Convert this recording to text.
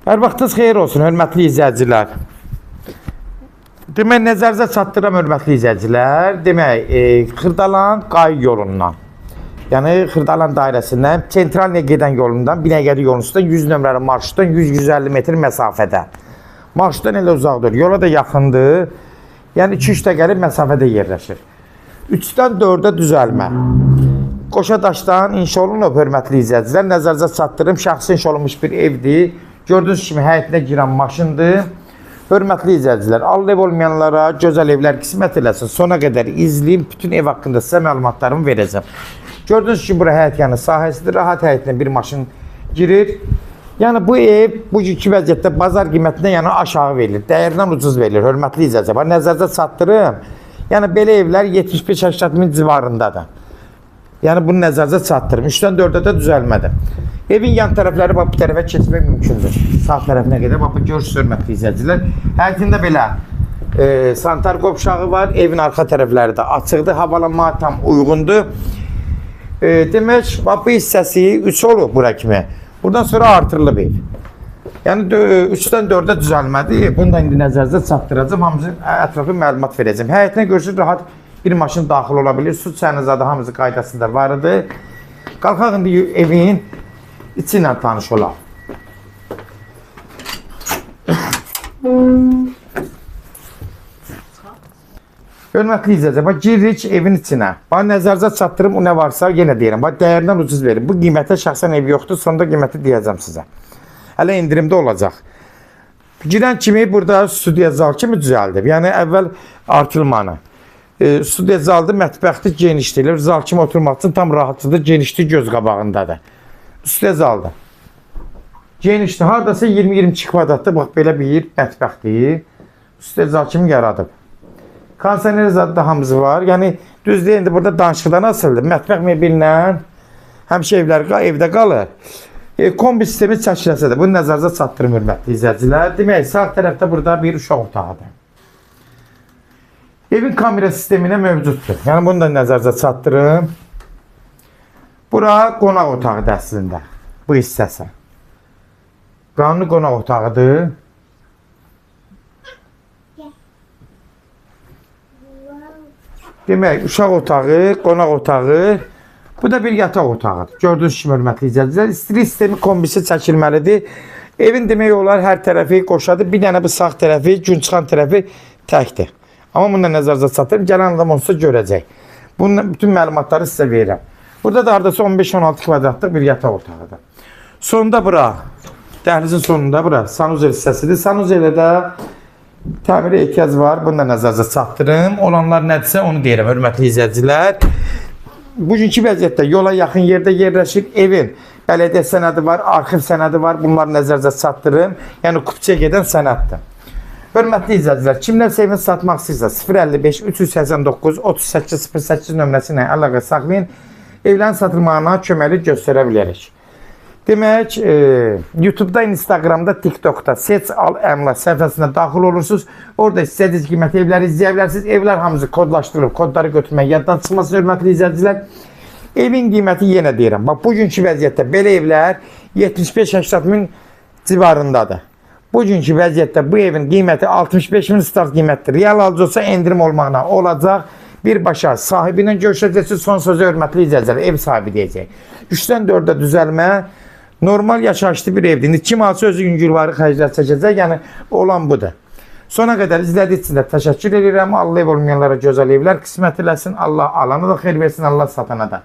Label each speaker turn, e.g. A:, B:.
A: Hər vaxtınız xeyir olsun, hörmətli izləyicilər. Demək, nəzərinizə çatdırıram, hörmətli izləyicilər. Demək, Xırdalan Qayı yolundan, yəni Xırdalan dairəsindən, Sentralniyə gedən yolundan, Binəqədi yolundan 100 nömrəli marşrutdan 100-150 metr məsafədə. Marşrutdan elə uzaqdır, yola da yaxındır. Yəni 2-3 dəqiqəlik məsafədə yerləşir. 3-dən 4-ə düzəlmə. Qoşadaşdan inşa olunub, hörmətli izləyicilər. Nəzərinizə çatdırım, şəxsi inşa olunmuş bir evdir. Gördüyünüz kimi həyətinə girən maşındır. Hörmətli izləyicilər, Allah ev olmayanlara gözəl evlər qismət eləsin. Sona qədər izləyin, bütün ev haqqında sizə məlumatlarımı verəcəm. Gördüyünüz kimi bura həyət yanı sahəsidir. Rahat həyətinə bir maşın girir. Yəni bu ev bugünkü vəziyyətdə bazar qiymətindən yəni aşağı verilir. Dəyərindən ucuz verilir, hörmətli izləyicilər. Nəzərinizə çatdırım. Yəni belə evlər 75-80 min civarındadır. Yəni bunu nəzərinizə çatdırım. 3-dən 4-ə də düzəlmədir. Evin yan tərəfləri bax bu tərəfə keçmək mümkündür. Sağ tərəfinə qədər bax bu görürsünüz, hörmətli izləyicilər. Həyətində belə sanitar qovşağı var. Evin arxa tərəfləri də açıqdır. Havalanma tam uyğundur. Demək, bax bu hissəsi 3 olub bura kimi. Buradan sonra artırılıb ev. Yəni 3-dən 4-ə düzəlmədir. Bunu da indi nəzərinizə çatdıracağım. Hamısı ətraflı məlumat verəcəm. Həyətinə görürsünüz, rahat bir maşın daxil ola bilir. Su çayınıza da hamısı qaydasında vardır. Qalxaq indi evin içi ilə tanış olaq. Hörmətli izləyicilər, bax giririk evin içinə. Bax nəzərinizə çatdırım, o nə varsa yenə deyirəm. Bax dəyərindən ucuz verin. Bu qiymətə şəxsən ev yoxdur, sonda qiyməti deyəcəm sizə. Hələ indirimdə olacaq. Girən kimi burada studiya zal kimi düzəldib. Yəni əvvəl artılmanı. Studiya zaldır, mətbəxdir, genişdir. Zal kimi oturmaq üçün tam rahatçıdır, genişdir, göz qabağındadır. Studiya zaldır. Genişdir, haradasa 20-22 kvadratda bax belə bir mətbəxdir. Studiya zal kimi yaradıb. Kondisioner zadı da hamısı var. Yəni düz deyəndə burada danışıqdan asıldır. Mətbəx mebelinlə həmişə evlər evdə qalır. Kombi sistemi çəkiləsə də bunu nəzərinizə çatdırım, hörmətli izləyicilər. Demək, sağ tərəfdə burada bir uşaq otağıdır. Evin kamera sisteminə mövcuddur. Yəni bunu da nəzərinizə çatdırım. Bura qonaq otağıdır əslində. Bu hissəsi. Qanuni qonaq otağıdır. Demək, uşaq otağı, qonaq otağı. Bu da bir yataq otağıdır. Gördüyünüz kimi, hörmətli izləyicilər, istili sistemi kombisi çəkilməlidir. Evin demək olar hər tərəfi qoşadır. Bir dənə bu sağ tərəfi, gün çıxan tərəfi təkdir. Amma bununla nəzərinizə çatdırım. Gələn adam olsa görəcək. Bunun bütün məlumatları sizə verirəm. Burada da hardasa 15-16 kvadratlıq bir yataq otağıdır. Sonunda bura, dəhlizin sonunda bura sanuzel hissəsidir. Sanuzelə də təmirə ehtiyac var. Bunu da nəzərinizə çatdırım. Olanlar nədirsə onu deyirəm, hörmətli izləyicilər. Bugünkü vəziyyətdə yola yaxın yerdə yerləşir. Evin bələdiyyə sənədi var, arxiv sənədi var. Bunları nəzərinizə çatdırım. Yəni kupçaya gedən sənəddir. Hörmətli izləyicilər, kimlərsə evini satmaq istəyirsə 055 389 3808 nömrəsi ilə əlaqə saxlayın. Evlərin satılmağına köməklik göstərə bilərik. Demək, YouTube'da, Instagram'da, TikTok'da Seç Al Əmlak səhifəsində daxil olursunuz. Orada istədiyiniz qiymətli evləri izləyə bilərsiniz. Evlər hamısı kodlaşdırılıb, kodları götürmək yaddan çıxmasın, hörmətli izləyicilər. Evin qiyməti yenə deyirəm. Bax, bugünkü vəziyyətdə belə evlər 75-80 min civarındadır. Bugünkü vəziyyətdə bu evin qiyməti 65 min start qiymətdir. Real alıcı olsa endirim olmağına olacaq. Birbaşa sahibi ilə görüşəcəksiniz. Son sözü, hörmətli izləyicilər, ev sahibi deyəcək. 3-dən 4-ə düzəlmə. Normal yaşayışlı bir evdir. Kim alsa özü yüngülvarı xərclər çəkəcək. Yəni olan budur. Sona qədər izlədiyiniz üçün də təşəkkür edirəm. Allah ev olmayanlara gözəl evlər qismət eləsin. Allah alana da xeyir versin, Allah satana da.